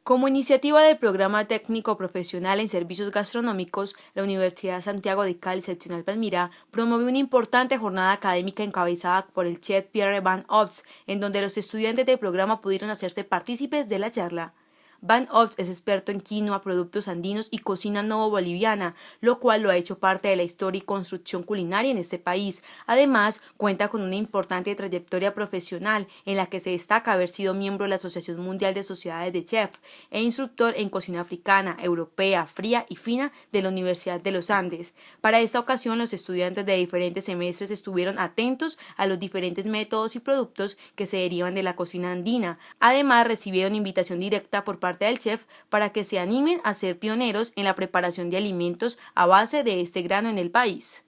Como iniciativa del Programa Técnico Profesional en Servicios Gastronómicos, la Universidad Santiago de Cali, seccional Palmira, promovió una importante jornada académica encabezada por el chef Pierre Van Ops, en donde los estudiantes del programa pudieron hacerse partícipes de la charla. Van Ops es experto en quinoa, productos andinos y cocina novo-boliviana, lo cual lo ha hecho parte de la historia y construcción culinaria en este país. Además, cuenta con una importante trayectoria profesional, en la que se destaca haber sido miembro de la Asociación Mundial de Sociedades de Chefs e instructor en cocina africana, europea, fría y fina de la Universidad de los Andes. Para esta ocasión, los estudiantes de diferentes semestres estuvieron atentos a los diferentes métodos y productos que se derivan de la cocina andina. Además, recibieron invitación directa por parte del chef para que se animen a ser pioneros en la preparación de alimentos a base de este grano en el país.